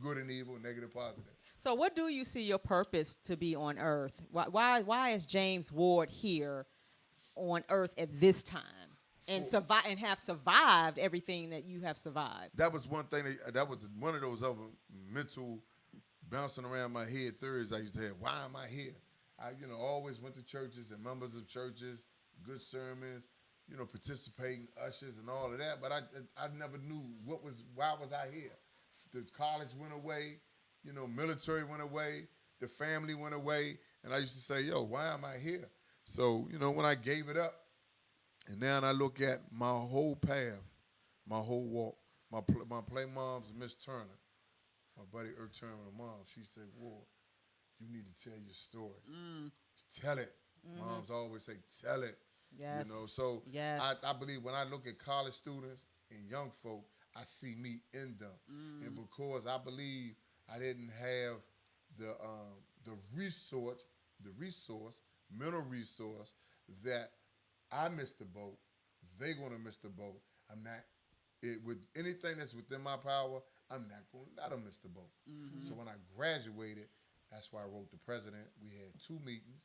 good and evil, negative, positive. So what do you see your purpose to be on earth? Why is James Ward here on earth at this time? And have survived everything that you have survived. That was one thing. That was one of those other mental bouncing around my head theories I used to have. Why am I here? I always went to churches and members of churches, good sermons, participating, ushers and all of that. But I never knew why was I here? The college went away, military went away, the family went away, and I used to say, why am I here? So when I gave it up. And now I look at my whole path, my whole walk. My play mom's Miss Turner, my buddy Irk Turner, mom. She said, "Ward, you need to tell your story. Tell it." Moms always say, "Tell it." Yes. So yes. I believe when I look at college students and young folk, I see me in them, and because I believe I didn't have the mental resource that. I missed the boat. They're gonna miss the boat. I'm not. With anything that's within my power, I'm not gonna let them miss the boat. So when I graduated, that's why I wrote the president. We had 2 meetings.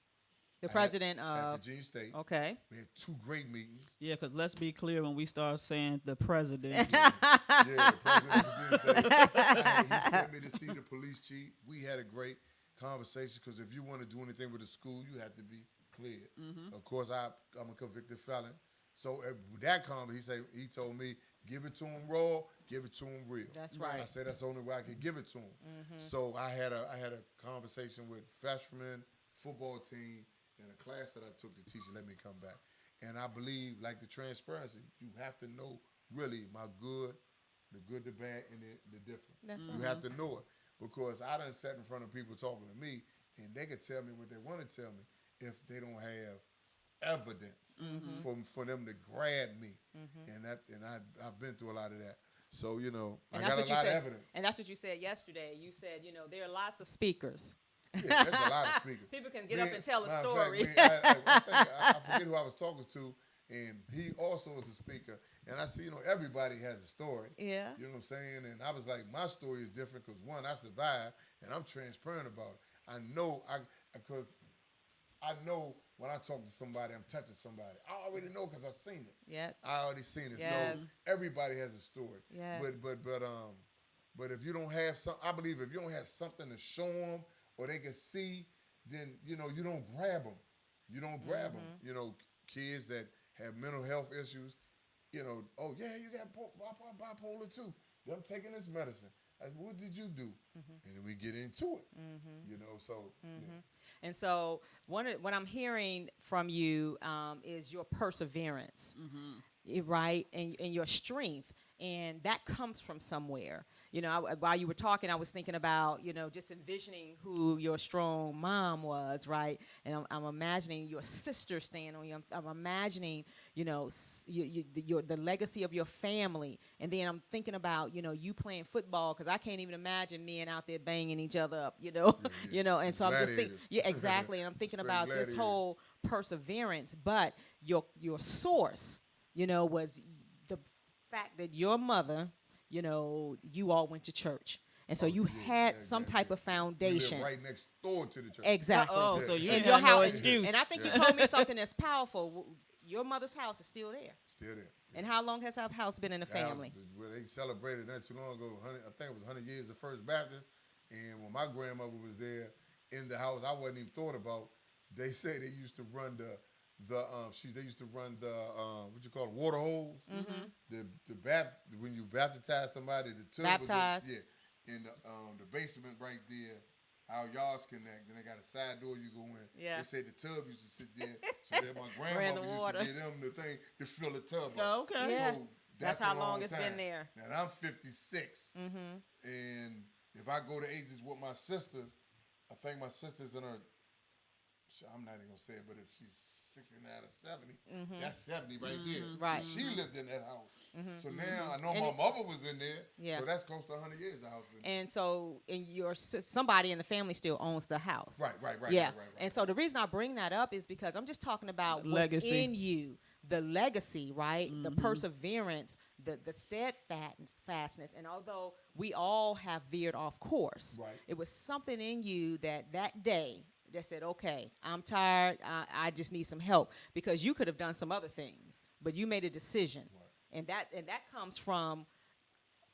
The president at of Virginia State. Okay. We had 2 great meetings. Yeah, because let's be clear when we start saying the president. The president of Virginia State. He sent me to see the police chief. We had a great conversation because if you want to do anything with the school, you have to be cleared. Of course, I'm a convicted felon, So with that comment, he told me, give it to him raw, give it to him real. That's right. I said that's the only way I could give it to him. So I had a conversation with freshman football team in a class that I took. The teacher let me come back, and I believe like the transparency, you have to know really my good, the good, the bad, and the different. That's You have to know it because I done sat in front of people talking to me, and they could tell me what they want to tell me if they don't have evidence for them to grab me, and I've been through a lot of that. So I got a lot of evidence. And that's what you said yesterday. You said there are lots of speakers. Yeah, there's a lot of speakers. People can get up and tell a story. I forget who I was talking to, and he also is a speaker. And I see, everybody has a story. Yeah. You know what I'm saying? And I was like, my story is different because one, I survived, and I'm transparent about it. I know when I talk to somebody, I'm touching somebody. I already know because I've seen it. Yes. I already seen it. Yes. So everybody has a story. Yes. But if you don't have I believe if you don't have something to show them or they can see, then you don't grab them. You don't grab them. Kids that have mental health issues. Oh yeah, you got bipolar too. Them taking this medicine. What did you do? And then we get into it. So. Yeah. And so what I'm hearing from you is your perseverance, right, and your strength, and that comes from somewhere. While you were talking, I was thinking about just envisioning who your strong mom was, right, and I'm imagining your sister standing on you. I'm imagining the legacy of your family, and then I'm thinking about you playing football because I can't even imagine men out there banging each other up, and so I'm just thinking, exactly, and I'm thinking about this whole perseverance, but your source, was the fact that your mother, you all went to church. And so you had some type of foundation. You live right next door to the church. Exactly. So you in had your no house, excuse. And I think you told me something that's powerful. Your mother's house is still there. Still there. And how long has our house been in the family? They celebrated not too long ago. I think it was 100 years of First Baptist. And when my grandmother was there in the house, I wasn't even thought about. They say they used to run they used to run the what you call it, water hose. When you baptize somebody, the tub Baptize. was in the basement right there. How yards connect, then they got a side door you go in. Yeah. They said the tub used to sit there, so that my grandmother used to give them the thing to fill the tub up. Oh, okay. Yeah. So That's a how long long it's time. been there. Now I'm 56, and if I go to ages with my sisters, I think my sister's in her. I'm not even gonna say it, but if she's 69 or 70, that's 70 right there. Right. She lived in that house. So now I know my mother was in there. So that's close to 100 years the house been there. And so, somebody in the family still owns the house. Right. Yeah. Right. And so the reason I bring that up is because I'm just talking about what's Legacy. in you, the legacy, right? The perseverance, the steadfastness. And although we all have veered off course, it was something in you that day that said, okay, I'm tired. I just need some help, because you could have done some other things, but you made a decision, and that comes from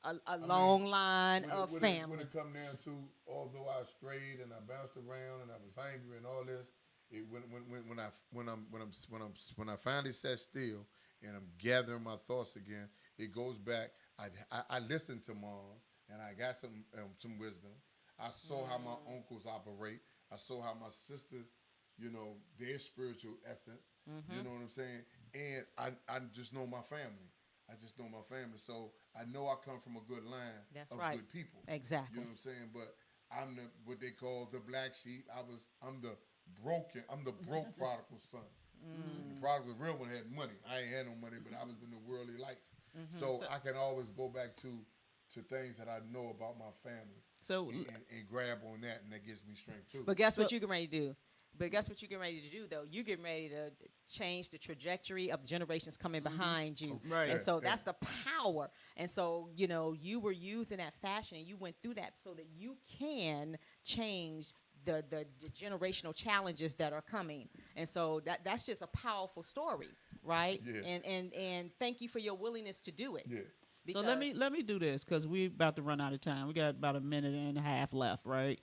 a long line of family. When it come down to, although I strayed and I bounced around and I was angry and all this, when I finally sat still and I'm gathering my thoughts again, it goes back. I listened to Mom and I got some wisdom. I saw how my uncles operate. I saw how my sisters, their spiritual essence, you know what I'm saying? And I just know my family. So I know I come from a good line of good people. Exactly. You know what I'm saying? But I'm what they call the black sheep. I'm the broke prodigal son. The prodigal real one had money. I ain't had no money, but I was in the worldly life. So I can always go back to things that I know about my family. So and grab on that, and that gives me strength too. But guess what you're getting ready to do? Though? You're getting ready to change the trajectory of the generations coming behind you. Right. And so that's the power. And so, you were using that fashion, and you went through that so that you can change the generational challenges that are coming. And so that's just a powerful story, right? Yeah. And thank you for your willingness to do it. Yeah. So let me do this, because we're about to run out of time. We got about a minute and a half left, right?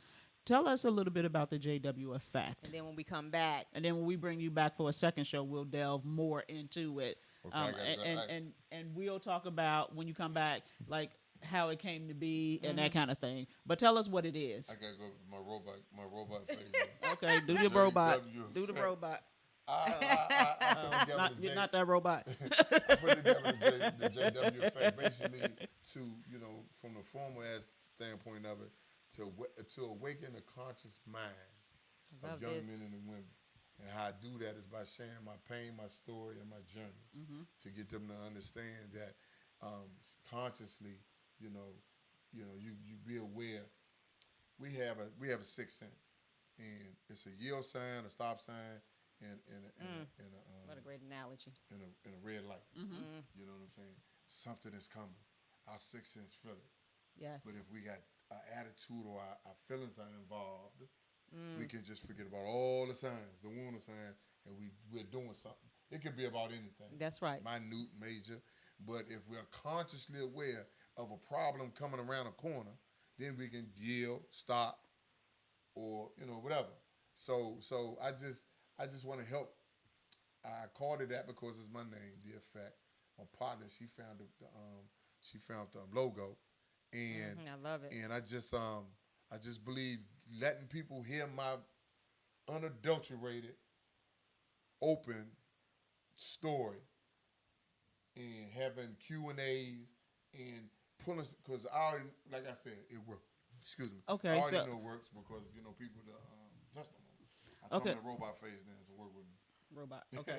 Tell us a little bit about the JW effect. And then when we come back. And then when we bring you back for a second show, we'll delve more into it. And we'll talk about when you come back, like how it came to be and that kind of thing. But tell us what it is. I gotta go with my robot face. Okay, do your robot. Do the robot. Not that robot. I put together the JW effect, basically to, from the formal standpoint of it, to awaken the conscious minds of young men and women. And how I do that is by sharing my pain, my story, and my journey to get them to understand that consciously, you be aware. We have a sixth sense, and it's a yield sign, a stop sign, and what a great analogy. In a red light. You know what I'm saying? Something is coming. Our sixth sense feel it. Yes. But if we got our attitude or our feelings are involved, we can just forget about all the signs, the warning signs, and we're doing something. It could be about anything. That's right. Minute, major. But if we're consciously aware of a problem coming around a corner, then we can yield, stop, or whatever. So I just want to help. I called it that because it's my name, The Effect. My partner, she found the logo, and I love it. And I just believe letting people hear my unadulterated, open story, and having Q&As and pulling, because I already, like I said, it worked. Excuse me. Okay, I already know it works because people just don't. I told them the robot phase then, so work with me. Robot. Okay.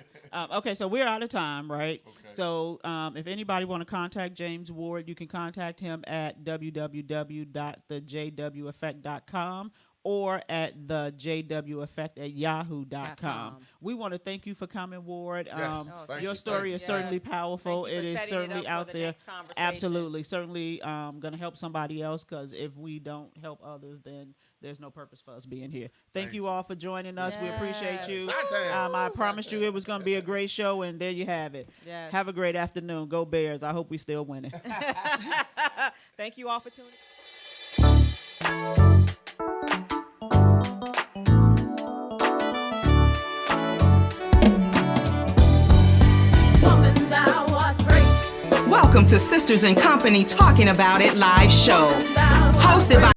Okay, so we're out of time, right? Okay. So if anybody want to contact James Ward, you can contact him at www.thejweffect.com or at thejweffect@yahoo.com. We want to thank you for coming, Ward. Yes. Your story is certainly powerful. It is certainly out there. Absolutely. Certainly going to help somebody else, because if we don't help others, then there's no purpose for us being here. Thank you all for joining us. We appreciate you. I promised you it was going to be a great show, and there you have it. Yes. Have a great afternoon. Go Bears. I hope we still winning. Thank you all for tuning in. Welcome to Sisters in Company Talking About It live show, hosted by